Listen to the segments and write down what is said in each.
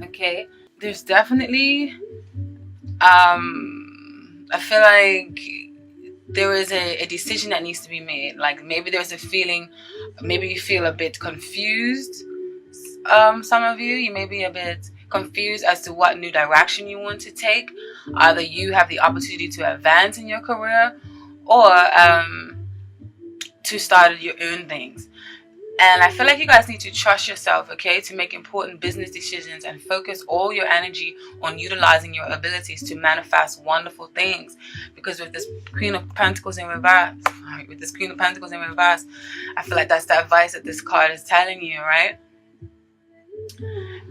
Okay, there's definitely I feel like there is a decision that needs to be made. Like maybe there's a feeling, maybe you feel a bit confused. Some of you may be a bit confused as to what new direction you want to take. Either you have the opportunity to advance in your career, or to start your own things. And I feel like you guys need to trust yourself, okay, to make important business decisions and focus all your energy on utilizing your abilities to manifest wonderful things. Because with this Queen of Pentacles in reverse, I feel like that's the advice that this card is telling you, right?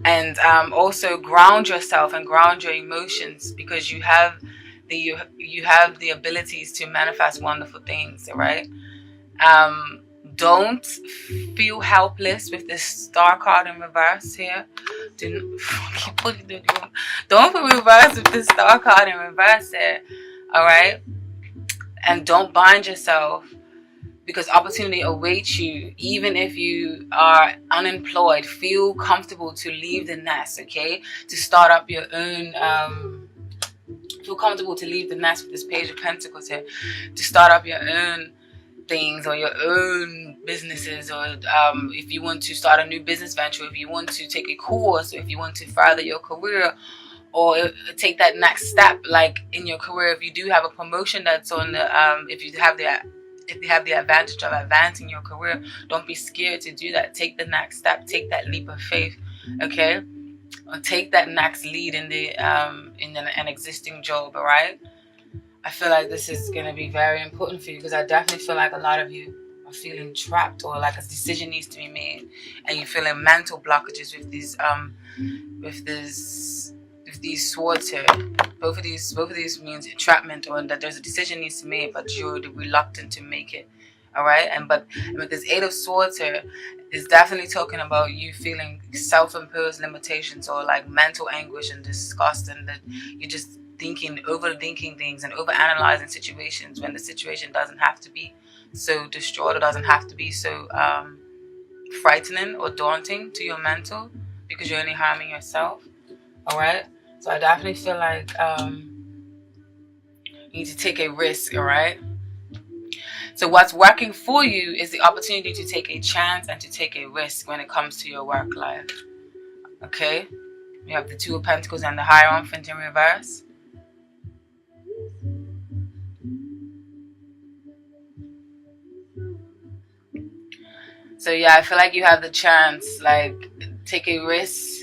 And also ground yourself and ground your emotions, because you have the abilities to manifest wonderful things, right? Don't feel helpless with this star card in reverse here. Don't feel reverse with this star card in reverse here. All right, and don't bind yourself, because opportunity awaits you. Even if you are unemployed, feel comfortable to leave the nest, okay, to start up your own feel comfortable to leave the nest with this Page of Pentacles here, to start up your own things or your own businesses, or if you want to start a new business venture, if you want to take a course, or if you want to further your career, or take that next step, like in your career. If you do have a promotion that's on the if you have the advantage of advancing your career, don't be scared to do that. Take the next step, take that leap of faith, okay, or take that next lead in an existing job. All right, I feel like this is going to be very important for you, because I definitely feel like a lot of you are feeling trapped, or like a decision needs to be made, and you're feeling mental blockages with these swords here. Both of these means entrapment, or that there's a decision needs to be made, but you're reluctant to make it. All right, and with this Eight of Swords here, is definitely talking about you feeling self-imposed limitations, or like mental anguish and disgust, and that you're just overthinking things and overanalyzing situations, when the situation doesn't have to be so distraught, or doesn't have to be so frightening or daunting to your mental, because you're only harming yourself. All right, so I definitely feel like you need to take a risk. All right, so what's working for you is the opportunity to take a chance and to take a risk when it comes to your work life. Okay, we have the Two of Pentacles and the Hierophant in reverse. So yeah, I feel like you have the chance, like, take a risk,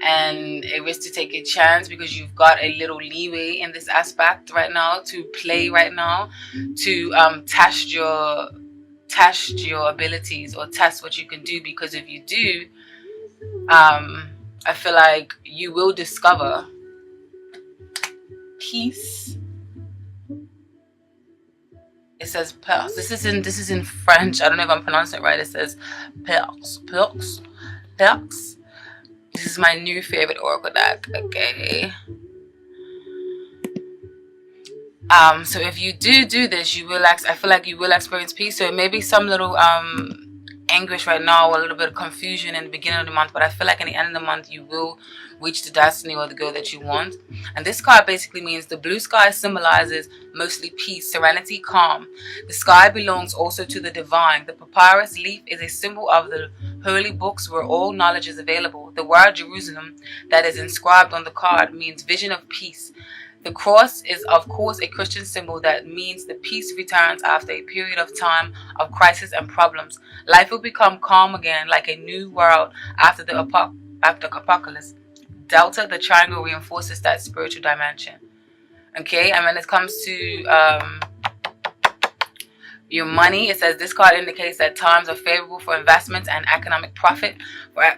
and a risk to take a chance, because you've got a little leeway in this aspect right now to play right now, to test your abilities, or test what you can do. Because if you do, I feel like you will discover peace. It says pearls. This is in French. I don't know if I'm pronouncing it right. It says pearls. This is my new favorite oracle deck. Okay. So if you do this, you will. I feel like you will experience peace. So it may be some little anguish right now, or a little bit of confusion in the beginning of the month, but I feel like in the end of the month you will reach the destiny or the goal that you want. And this card basically means the blue sky symbolizes mostly peace, serenity, calm. The sky belongs also to the divine. The papyrus leaf is a symbol of the holy books where all knowledge is available. The word Jerusalem that is inscribed on the card means vision of peace. The cross is, of course, a Christian symbol that means the peace returns after a period of time of crisis and problems. Life will become calm again, like a new world after the apocalypse. Delta, the triangle, reinforces that spiritual dimension. Okay, and when it comes to your money, it says this card indicates that times are favorable for investments and economic profit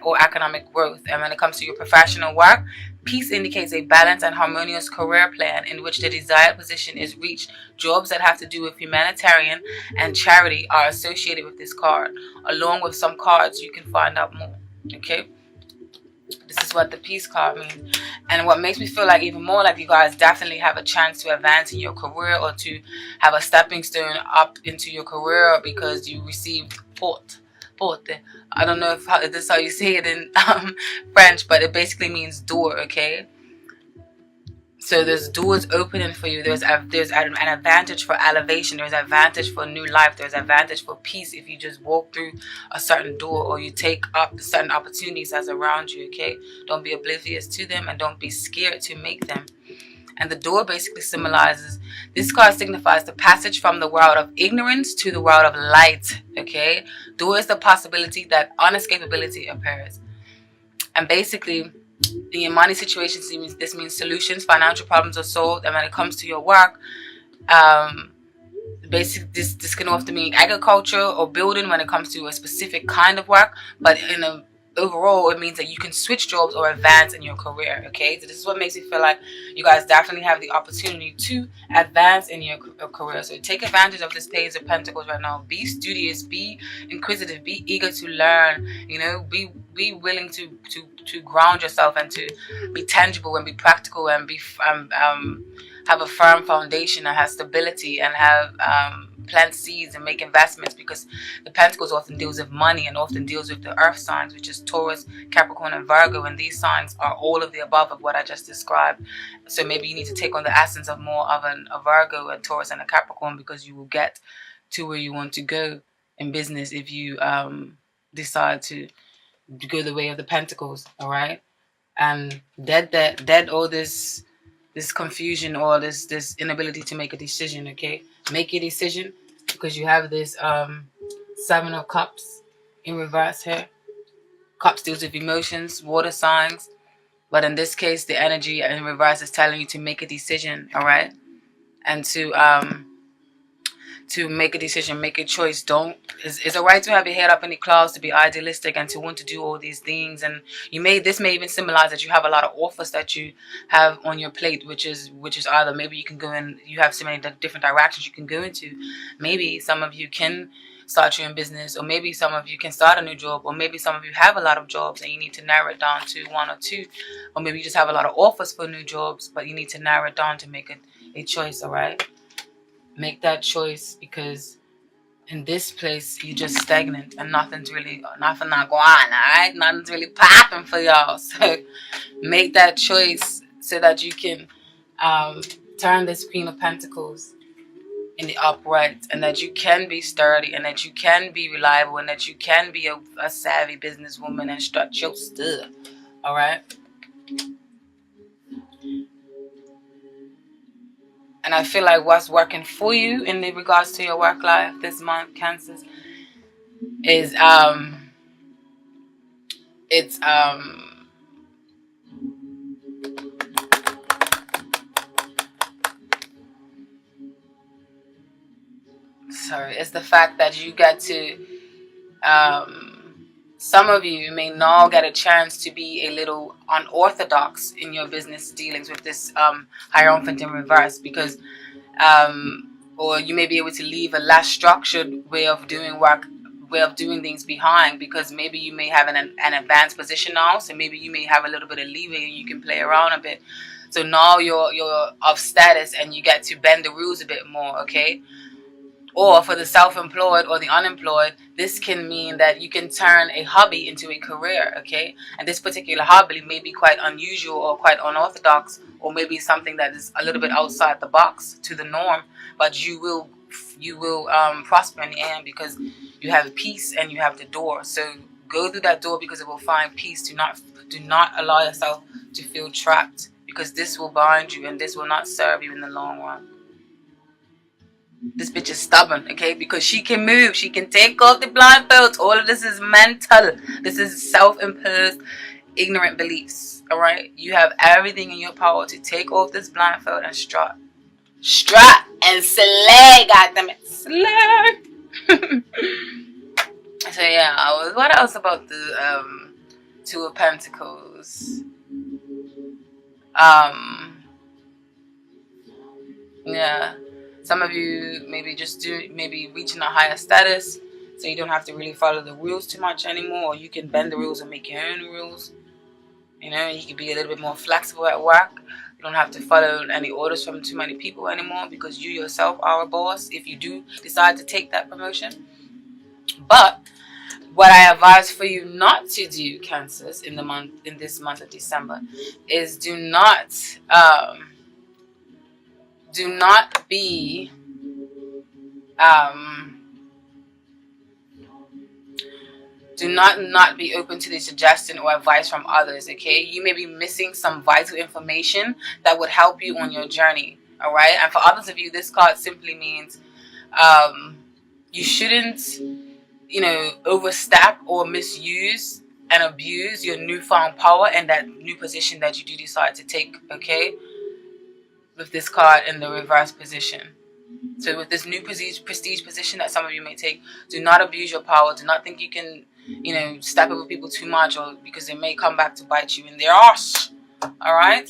or economic growth. And when it comes to your professional work, peace indicates a balanced and harmonious career plan in which the desired position is reached. Jobs that have to do with humanitarian and charity are associated with this card. Along with some cards, you can find out more. Okay, this is what the peace card means. And what makes me feel like even more like you guys definitely have a chance to advance in your career, or to have a stepping stone up into your career, because you received porte. I don't know if this is how you say it in French, but it basically means door, okay? So there's doors opening for you. There's an advantage for elevation. There's advantage for new life. There's advantage for peace if you just walk through a certain door or you take up certain opportunities that's around you, okay? Don't be oblivious to them and don't be scared to make them. And the door basically symbolizes, this card signifies the passage from the world of ignorance to the world of light, okay? Door is the possibility that unescapability appears. And basically, in your money situations, this means solutions, financial problems are solved. And when it comes to your work, basically this can often mean agriculture or building when it comes to a specific kind of work. But overall, it means that you can switch jobs or advance in your career, okay? So this is what makes me feel like you guys definitely have the opportunity to advance in your career. So take advantage of this Page of Pentacles right now. Be studious, be inquisitive, be eager to learn, you know, be willing to ground yourself and to be tangible and be practical and be have a firm foundation and have stability and have plant seeds and make investments, because the Pentacles often deals with money and often deals with the earth signs, which is Taurus, Capricorn, and Virgo, and these signs are all of the above of what I just described. So maybe you need to take on the essence of more of a Virgo, a Taurus, and a Capricorn, because you will get to where you want to go in business if you decide to go the way of the Pentacles. All right, and dead all this confusion or this inability to make a decision, okay? Make a decision, because you have this Seven of Cups in reverse here. Cups deals with emotions, water signs, but in this case the energy in reverse is telling you to make a decision, all right? And to make a decision, make a choice. It's alright to have your head up in the clouds, to be idealistic and to want to do all these things. And this may even symbolize that you have a lot of offers that you have on your plate, which is either maybe you can go in, you have so many different directions you can go into. Maybe some of you can start your own business, or maybe some of you can start a new job, or maybe some of you have a lot of jobs and you need to narrow it down to one or two, or maybe you just have a lot of offers for new jobs, but you need to narrow it down to make a choice, all right? Make that choice, because in this place you're just stagnant and nothing not going on, alright? Nothing's really popping for y'all. So make that choice so that you can turn this Queen of Pentacles in the upright, and that you can be sturdy, and that you can be reliable, and that you can be a savvy businesswoman and strut your stuff. Alright? And I feel like what's working for you in regards to your work life this month, Cancers, is it's the fact that you get to some of you may now get a chance to be a little unorthodox in your business dealings with this Hierophant in reverse, because or you may be able to leave a less structured way of doing things behind, because maybe you may have an advanced position now, so maybe you may have a little bit of leeway and you can play around a bit. So now you're of status and you get to bend the rules a bit more, okay? Or for the self-employed or the unemployed, this can mean that you can turn a hobby into a career, okay? And this particular hobby may be quite unusual or quite unorthodox, or maybe something that is a little bit outside the box to the norm, but you will prosper in the end, because you have peace and you have the door. So go through that door, because it will find peace. Do not allow yourself to feel trapped, because this will bind you and this will not serve you in the long run. This bitch is stubborn, okay? Because she can move. She can take off the blindfolds. All of this is mental. This is self-imposed, ignorant beliefs, all right? You have everything in your power to take off this blindfold and strut. Strut and slay, goddammit. Slay. So, yeah, what else about the Two of Pentacles? Yeah. Some of you maybe reaching a higher status, so you don't have to really follow the rules too much anymore, or you can bend the rules and make your own rules. You know, you can be a little bit more flexible at work. You don't have to follow any orders from too many people anymore, because you yourself are a boss if you do decide to take that promotion. But What I advise for you not to do, Cancers, in this month of December, is do not be not be open to the suggestion or advice from others. Okay, you may be missing some vital information that would help you on your journey. All right, and for others of you, this card simply means you shouldn't, overstep or misuse and abuse your newfound power and that new position that you do decide to take. Okay, with this card in the reverse position. So with this new prestige position that some of you may take, do not abuse your power. Do not think you can, step over people too much, or because it may come back to bite you in the arse. All right.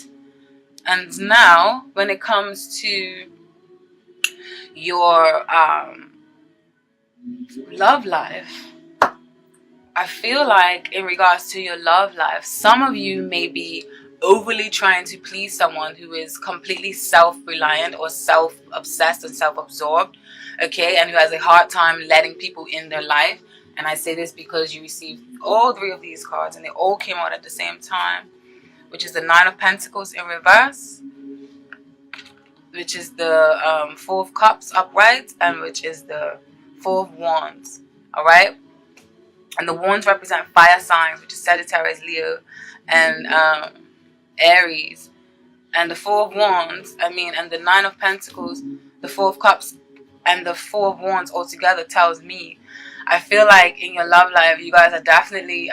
And now, when it comes to your love life, I feel like in regards to your love life, some of you may be overly trying to please someone who is completely self-reliant or self-obsessed and self-absorbed, okay, and who has a hard time letting people in their life. And I say this because you received all three of these cards and they all came out at the same time, which is the Nine of Pentacles in reverse, which is the Four of Cups upright, and which is the Four of Wands. All right. And the wands represent fire signs, which is Sagittarius, Leo, and Aries. And the Four of Wands, and the Nine of Pentacles, the Four of Cups, and the Four of Wands all together tells me, I feel like in your love life, you guys are definitely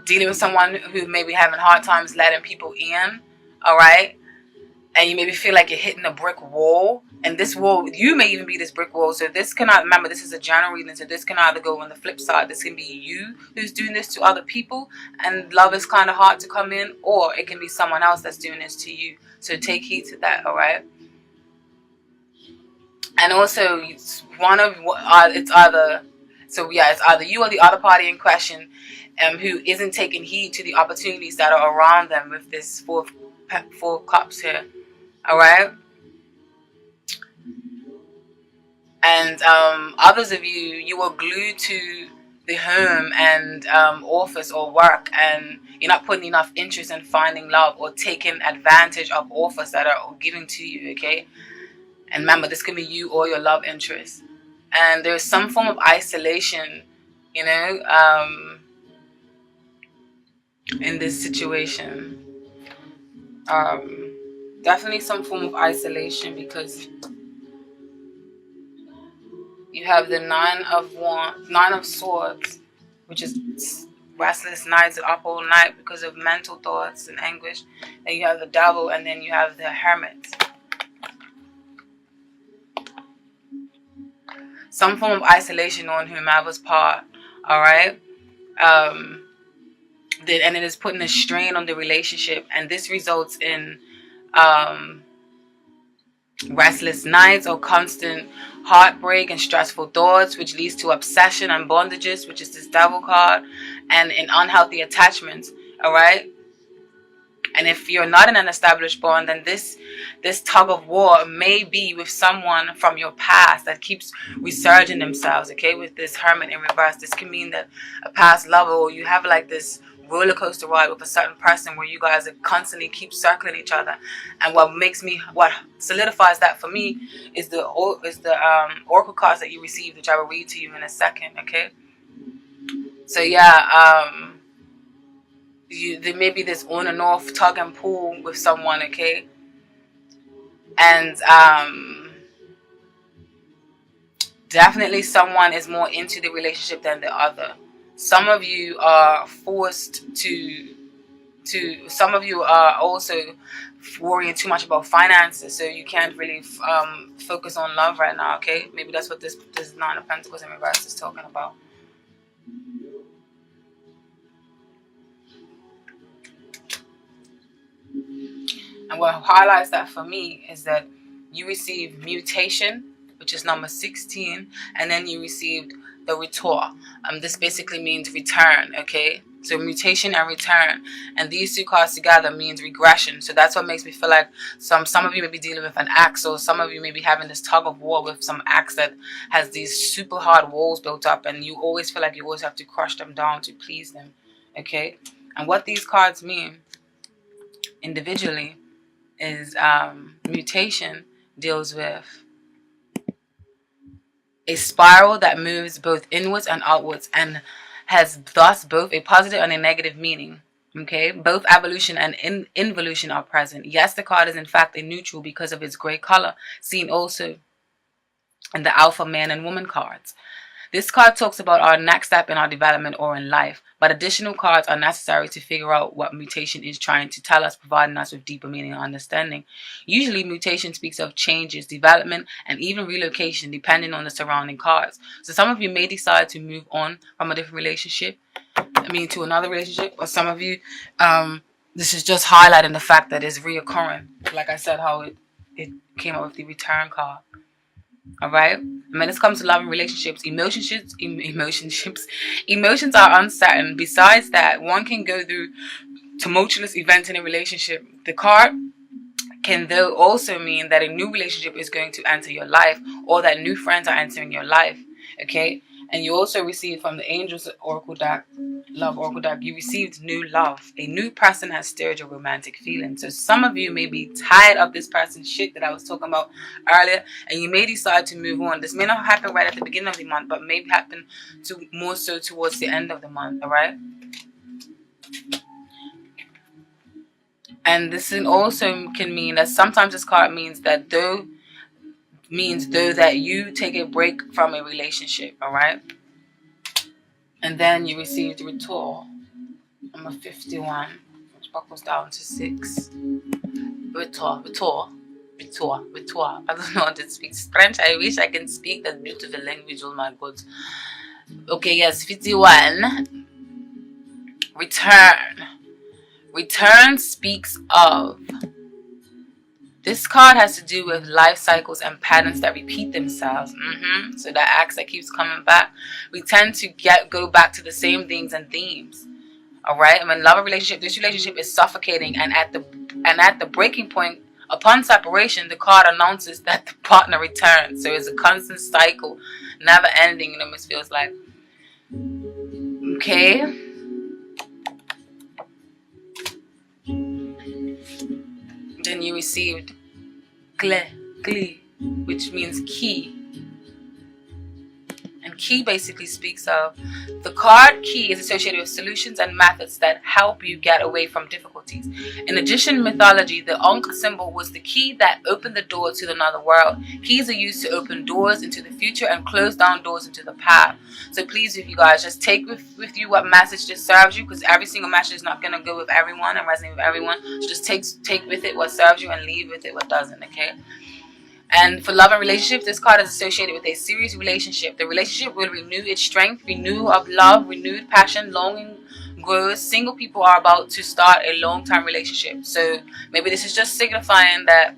dealing with someone who may be having hard times letting people in, all right? And you maybe feel like you're hitting a brick wall. And this wall, you may even be this brick wall. So this cannot, remember, this is a general reading. So this can either go on the flip side. This can be you who's doing this to other people. And love is kind of hard to come in. Or it can be someone else that's doing this to you. So take heed to that, all right? And also, it's either you or the other party in question who isn't taking heed to the opportunities that are around them with this Four of Cups here, all right? And others of you are glued to the home and office or work, and you're not putting enough interest in finding love or taking advantage of offers that are given to you, okay? And remember, this can be you or your love interest. And there's some form of isolation, in this situation. Definitely some form of isolation, because you have the Nine of Swords, which is restless nights up all night because of mental thoughts and anguish. And you have the Devil, and then you have the Hermit. Some form of isolation on whomever's part, all right? And it is putting a strain on the relationship, and this results in restless nights or constant heartbreak and stressful thoughts, which leads to obsession and bondages, which is this Devil card, and in unhealthy attachments, all right? And if you're not in an established bond, then this tug of war may be with someone from your past that keeps resurging themselves, okay? With this Hermit in reverse, this can mean that a past lover, or you have like this roller coaster ride with a certain person where you guys constantly keep circling each other. And what solidifies that for me is the oracle cards that you received, which I will read to you in a second, okay? So yeah, there may be this on and off tug and pull with someone, okay? And definitely someone is more into the relationship than the other. Some of you are forced some of you are also worrying too much about finances, so you can't really focus on love right now, okay? Maybe that's what this Nine of Pentacles in reverse is talking about. And what highlights that for me is that you received mutation, which is number 16, and then you received the retour. This basically means return, okay? So mutation and return, and these two cards together means regression. So that's what makes me feel like some of you may be dealing with an ex, or some of you may be having this tug of war with some ex that has these super hard walls built up, and you always feel like you always have to crush them down to please them. Okay, and what these cards mean individually is mutation deals with a spiral that moves both inwards and outwards and has thus both a positive and a negative meaning. Okay, both evolution and involution are present. Yes, the card is in fact a neutral because of its gray color, seen also in the alpha man and woman cards. This card talks about our next step in our development or in life, but additional cards are necessary to figure out what mutation is trying to tell us, providing us with deeper meaning and understanding. Usually, mutation speaks of changes, development, and even relocation, depending on the surrounding cards. So some of you may decide to move on from a different relationship, to another relationship, or some of you, this is just highlighting the fact that it's reoccurring. Like I said, how it came up with the return card. All right. When it comes to love and relationships, emotions are uncertain. Besides that, one can go through tumultuous events in a relationship. The card can though also mean that a new relationship is going to enter your life, or that new friends are entering your life. Okay. And you also receive from the Angels Oracle deck, Love Oracle deck, you received new love. A new person has stirred your romantic feelings. So some of you may be tired of this person's shit that I was talking about earlier, and you may decide to move on. This may not happen right at the beginning of the month, but may happen more so towards the end of the month, all right? And this also can mean that sometimes this card means that though that you take a break from a relationship, all right? And then you received Retour, number 51, which buckles down to 6. Retour. I don't know how to speak French. I wish I can speak that beautiful language, oh my God. Okay, yes, 51. Return. Return speaks of... This card has to do with life cycles and patterns that repeat themselves. So that axe that keeps coming back. We tend to go back to the same things and themes. All right. And when love and relationship, this relationship is suffocating, and at the breaking point, upon separation, the card announces that the partner returns. So it's a constant cycle, never ending. It almost feels like. Okay. Then you received Clé, which means key. And key basically speaks of the card key is associated with solutions and methods that help you get away from difficulties. In Egyptian mythology, the Ankh symbol was the key that opened the door to another world. Keys are used to open doors into the future and close down doors into the past. So please, if you guys just take with you what message just serves you, because every single message is not going to go with everyone and resonate with everyone. So just take with it what serves you and leave with it what doesn't, okay? And for love and relationships, this card is associated with a serious relationship. The relationship will renew its strength, renew of love, renewed passion, longing grows. Single people are about to start a long-term relationship. So maybe this is just signifying that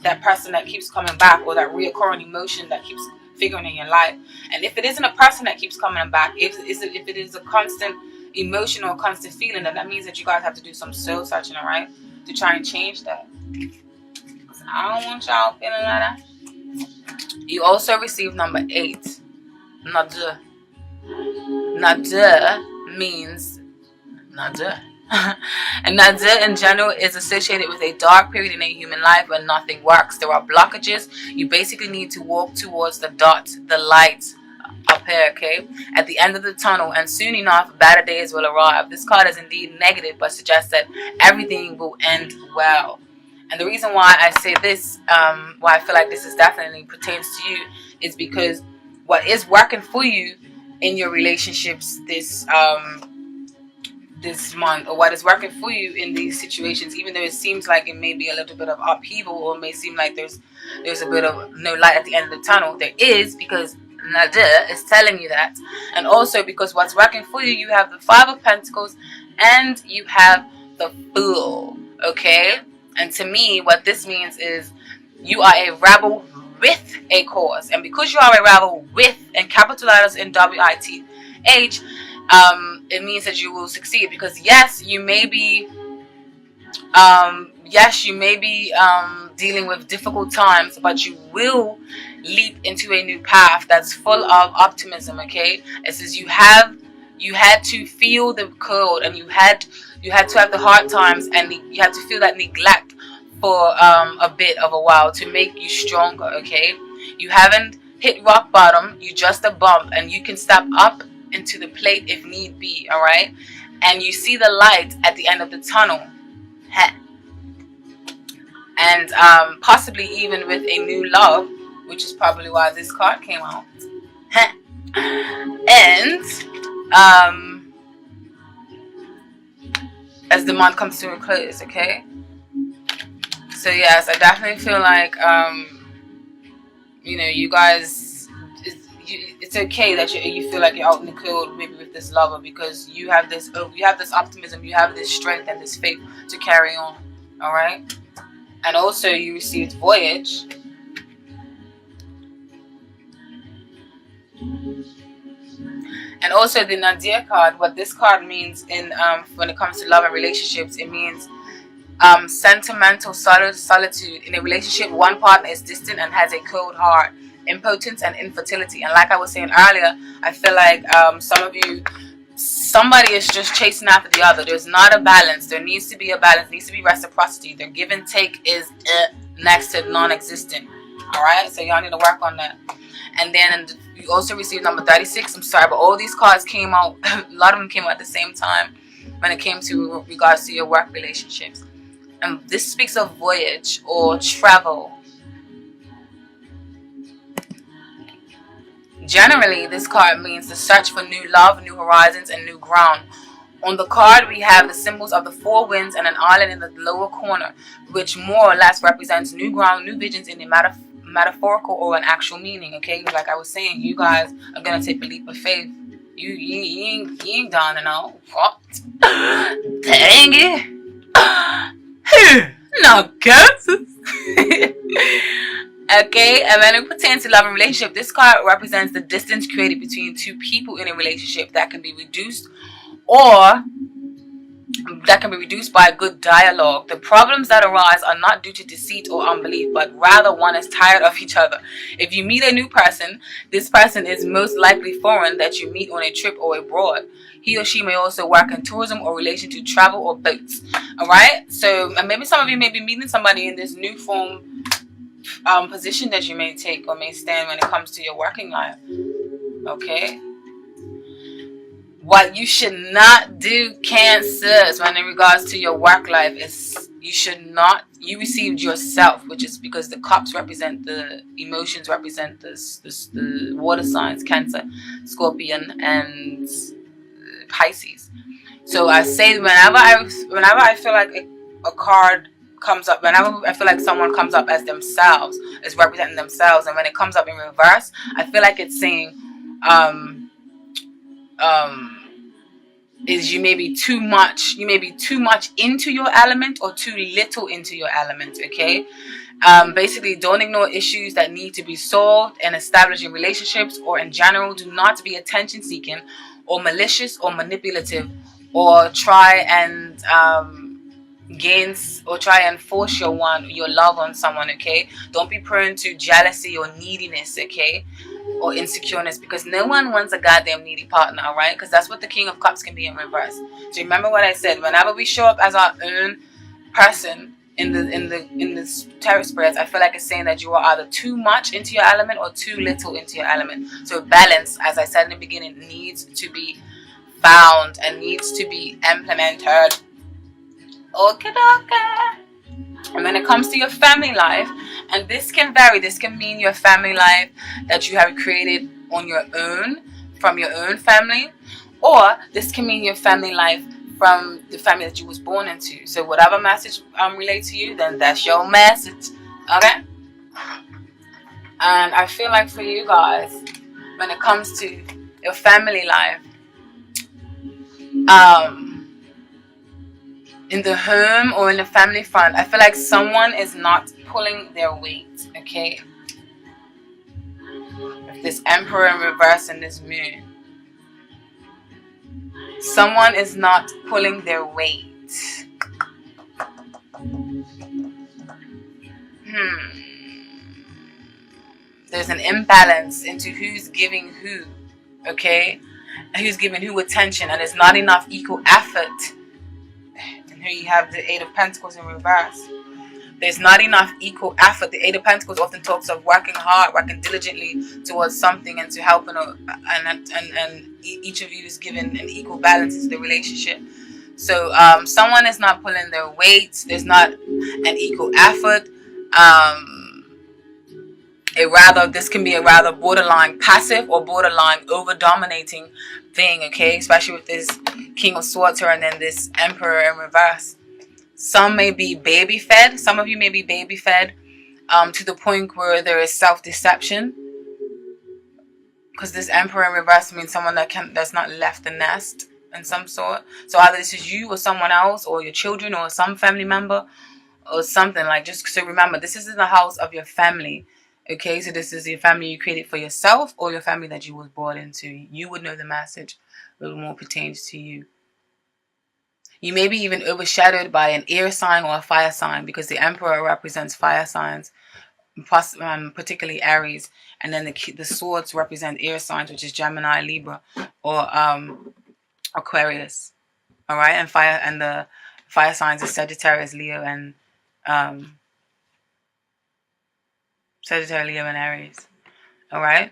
that person that keeps coming back, or that reoccurring emotion that keeps figuring in your life. And if it isn't a person that keeps coming back, if it is a constant emotion or constant feeling, then that means that you guys have to do some soul searching, all right, to try and change that. I don't want y'all feeling like that. You also received number 8. Nade. Nade means nade. And nade in general is associated with a dark period in a human life when nothing works. There are blockages. You basically need to walk towards the dot, the light up here, okay? At the end of the tunnel, and soon enough, better days will arrive. This card is indeed negative, but suggests that everything will end well. And the reason why I say this, why I feel like this is definitely pertains to you, is because what is working for you in your relationships this month, or what is working for you in these situations, even though it seems like it may be a little bit of upheaval, or it may seem like there's a bit of no light at the end of the tunnel, there is, because Nadir is telling you that. And also because what's working for you, you have the 5 of Pentacles and you have the Fool, okay? And to me, what this means is you are a rebel with a cause. And because you are a rebel with, and capital letters in WITH, it means that you will succeed. Because yes, you may be dealing with difficult times, but you will leap into a new path that's full of optimism. Okay, it says you had to feel the cold, and you had to have the hard times, and you had to feel that neglect for a bit of a while to make you stronger. Okay, you haven't hit rock bottom, you just a bump, and you can step up into the plate if need be. All right, and you see the light at the end of the tunnel. And possibly even with a new love, which is probably why this card came out. And as the month comes to a close, okay? So yes, I definitely feel like you guys, it's okay that you feel like you're out in the cold maybe with this lover, because you have this optimism, you have this strength and this faith to carry on. All right. And also you received Voyage. And also the Nadir card. What this card means in when it comes to love and relationships, it means sentimental solitude. In a relationship, one partner is distant and has a cold heart, impotence and infertility. And like I was saying earlier, I feel like some of you, somebody is just chasing after the other. There's not a balance. There needs to be a balance. There needs to be reciprocity. The give and take is next to non-existent. All right, so y'all need to work on that. And then you also received number 36. I'm sorry, but all these cards came out. A lot of them came out at the same time when it came to regards to your work relationships. And this speaks of voyage or travel. Generally, this card means the search for new love, new horizons, and new ground. On the card, we have the symbols of the four winds and an island in the lower corner, which more or less represents new ground, new visions in a metaphorical or an actual meaning. Okay, like I was saying, you guys are gonna take a leap of faith. You ain't done and all. What? Dang it! No guesses. Okay, and when it pertains to love and relationship, this card represents the distance created between two people in a relationship that can be reduced by good dialogue. The problems that arise are not due to deceit or unbelief, but rather one is tired of each other. If you meet a new person, this person is most likely foreign that you meet on a trip or abroad. He or she may also work in tourism or relation to travel or boats. Alright, so maybe some of you may be meeting somebody in this new form position that you may take or may stand when it comes to your working life. Okay, what you should not do, Cancers, when in regards to your work life, is you received yourself, which is because the cups represent the emotions, represent the water signs, Cancer, Scorpion, and Pisces. So I say whenever I feel like a card comes up, whenever I feel like someone comes up as themselves, is representing themselves, and when it comes up in reverse, I feel like it's saying is you may be too much into your element or too little into your element. Okay, basically, don't ignore issues that need to be solved and establishing relationships, or in general, do not be attention seeking or malicious or manipulative, or try and force your love on someone. Okay, don't be prone to jealousy or neediness, okay, or insecureness, because no one wants a goddamn needy partner. All right, because that's what the King of Cups can be in reverse. So remember what I said, whenever we show up as our own person in the tarot spreads, I feel like it's saying that you are either too much into your element or too little into your element. So balance, as I said in the beginning, needs to be found and needs to be implemented. Okay. And when it comes to your family life, and this can vary, this can mean your family life that you have created on your own, from your own family, or this can mean your family life from the family that you was born into. So whatever message relates to you, then that's your message. Okay? And I feel like for you guys, when it comes to your family life, in the home or in the family front, I feel like someone is not pulling their weight. Okay, with this Emperor in reverse and this Moon, Someone is not pulling their weight. There's an imbalance into who's giving who, okay? Who's giving who attention, and there's not enough equal effort. And here you have the Eight of Pentacles in reverse. There's not enough equal effort. The Eight of Pentacles often talks of working hard, working diligently towards something, and to helping, and each of you is given an equal balance into the relationship. So someone is not pulling their weight. There's not an equal effort. This can be a rather borderline passive or borderline over dominating thing, okay? Especially with this King of Swords here and then this Emperor in reverse. Some may be baby fed. Some of you may be baby fed to the point where there is self-deception. Because this Emperor in reverse means someone that's not left the nest in some sort. So either this is you or someone else, or your children, or some family member, or something. Like, just so remember, this is in the house of your family. Okay, so this is your family you created for yourself, or your family that you was brought into. You would know the message a little more pertains to you. You may be even overshadowed by an air sign or a fire sign, because the Emperor represents fire signs, particularly Aries, and then the swords represent air signs, which is Gemini, Libra, or Aquarius. All right, and the fire signs is Sagittarius, Leo, and Sagittarius, Leo, and Aries. All right.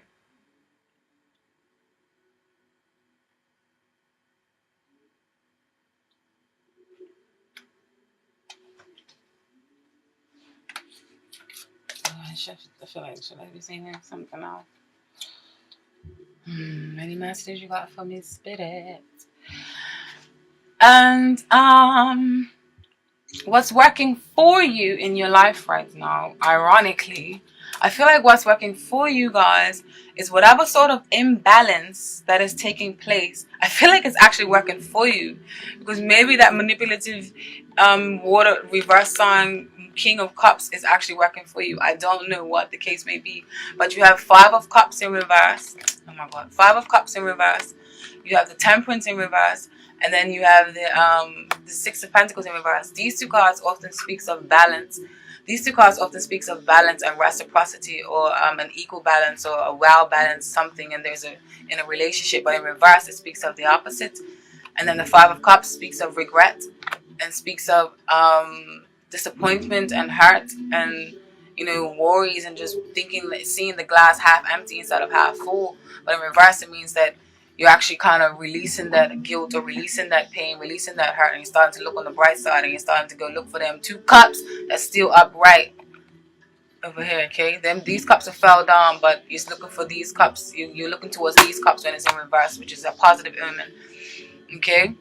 I feel like should I be saying something else? Any messages you got for me, Spirit? And what's working for you in your life right now, ironically, I feel like what's working for you guys is whatever sort of imbalance that is taking place. I feel like it's actually working for you, because maybe that manipulative water reverse sign King of Cups is actually working for you. I don't know what the case may be, but you have Five of Cups in reverse. Oh my God, Five of Cups in reverse. You have the Temperance in reverse, and then you have the Six of Pentacles in reverse. These two cards often speaks of balance. These two cards often speaks of balance and reciprocity, or an equal balance, or a well-balanced something, and there's in a relationship. But in reverse, it speaks of the opposite. And then the Five of Cups speaks of regret, and speaks of disappointment and hurt, and worries, and just seeing the glass half empty instead of half full. But in reverse, it means that you're actually kind of releasing that guilt, or releasing that pain, releasing that hurt, and you're starting to look on the bright side, and you're starting to go look for them two cups that's still upright over here, okay? These cups have fell down, but you're looking for these cups. You're looking towards these cups when it's in reverse, which is a positive omen, okay?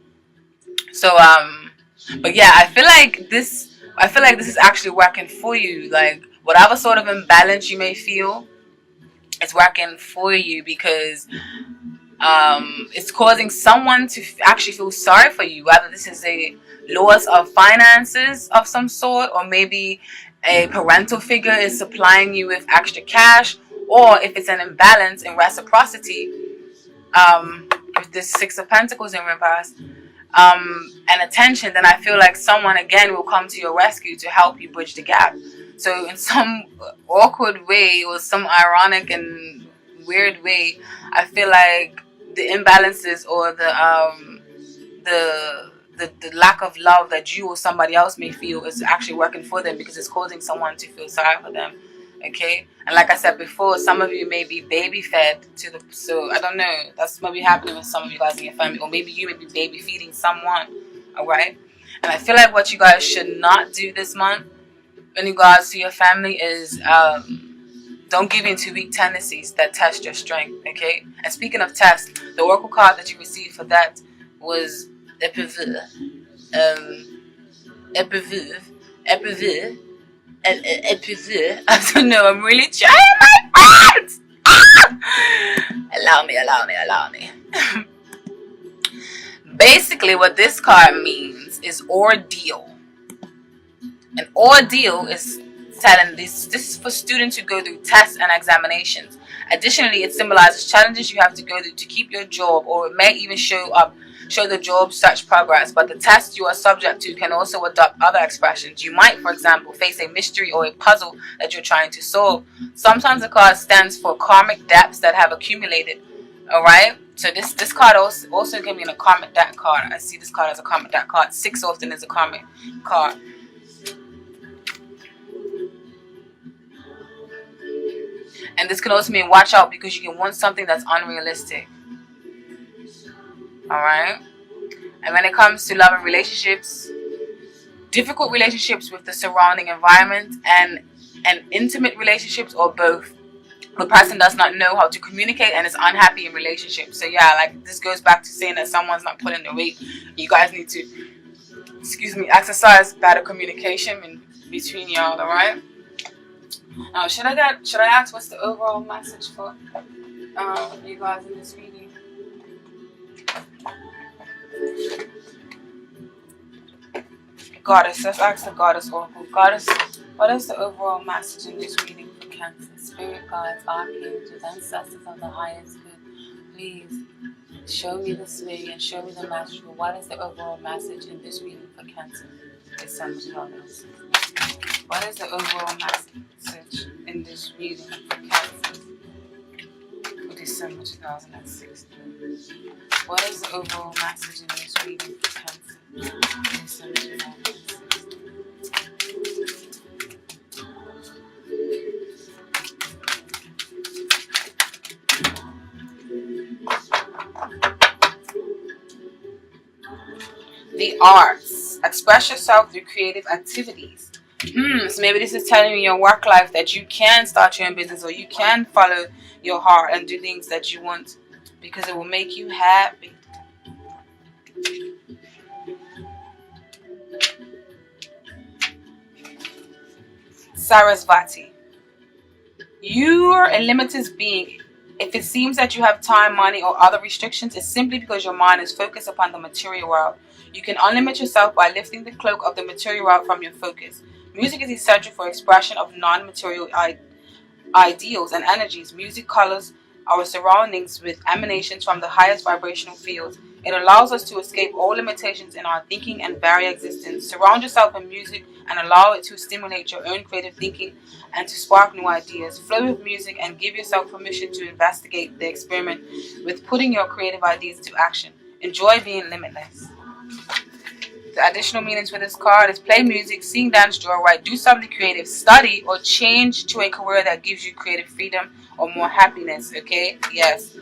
So but yeah, I feel like this is actually working for you. Like, whatever sort of imbalance you may feel, it's working for you, because it's causing someone to actually feel sorry for you. Whether this is a loss of finances of some sort, or maybe a parental figure is supplying you with extra cash, or if it's an imbalance in reciprocity, with this Six of Pentacles in reverse, and attention, then I feel like someone again will come to your rescue to help you bridge the gap. So in some awkward way, or some ironic and weird way, I feel like the imbalances, or the lack of love that you or somebody else may feel is actually working for them, because it's causing someone to feel sorry for them. Okay, and like I said before, some of you may be baby fed so I don't know, that's maybe happening with some of you guys in your family, or maybe you may be baby feeding someone. All right, and I feel like what you guys should not do this month in regards to your family is don't give in to weak tendencies that test your strength. Okay, and speaking of test, the oracle card that you received for that was Epiv. I don't know, I'm really trying my best. Allow me. Basically, what this card means is ordeal. An ordeal is telling this is for students who go through tests and examinations. Additionally, it symbolizes challenges you have to go through to keep your job, or it may even show up show the job search progress, but the test you are subject to can also adopt other expressions. You might, for example, face a mystery or a puzzle that you're trying to solve. Sometimes the card stands for karmic debts that have accumulated. Alright? So this card also can be a karmic debt card. I see this card as a karmic debt card. 6 often is a karmic card. And this can also mean watch out because you can want something that's unrealistic. Alright? And when it comes to love and relationships, difficult relationships with the surrounding environment and intimate relationships, or both. The person does not know how to communicate and is unhappy in relationships. So yeah, like this goes back to saying that someone's not pulling the weight. You guys need to, exercise better communication in between y'all, alright? Now, should I ask what's the overall message for you guys in this reading? Goddess, let's ask the Goddess Oracle. Goddess, what is the overall message in this reading for Cancer? Spirit guides, archangels, ancestors of the highest good, please show me this way and show me the message. What is the overall message in this reading for Cancer? December 2016. What is the overall message in this reading for Cancer for December 2016? What is the overall message in this reading for Cancer for December 2016? The arts. Express yourself through creative activities. So maybe this is telling you in your work life that you can start your own business, or you can follow your heart and do things that you want because it will make you happy. Sarasvati. You are a limitless being. If it seems that you have time, money, or other restrictions, it's simply because your mind is focused upon the material world. You can unlimit yourself by lifting the cloak of the material world from your focus. Music is essential for expression of non-material ideals and energies. Music colors our surroundings with emanations from the highest vibrational fields. It allows us to escape all limitations in our thinking and vary existence. Surround yourself in music and allow it to stimulate your own creative thinking and to spark new ideas. Flow with music and give yourself permission to investigate the experiment with putting your creative ideas to action. Enjoy being limitless. The additional meanings for this card is play music, sing, dance, draw, write, do something creative, study, or change to a career that gives you creative freedom or more happiness, okay? Yes.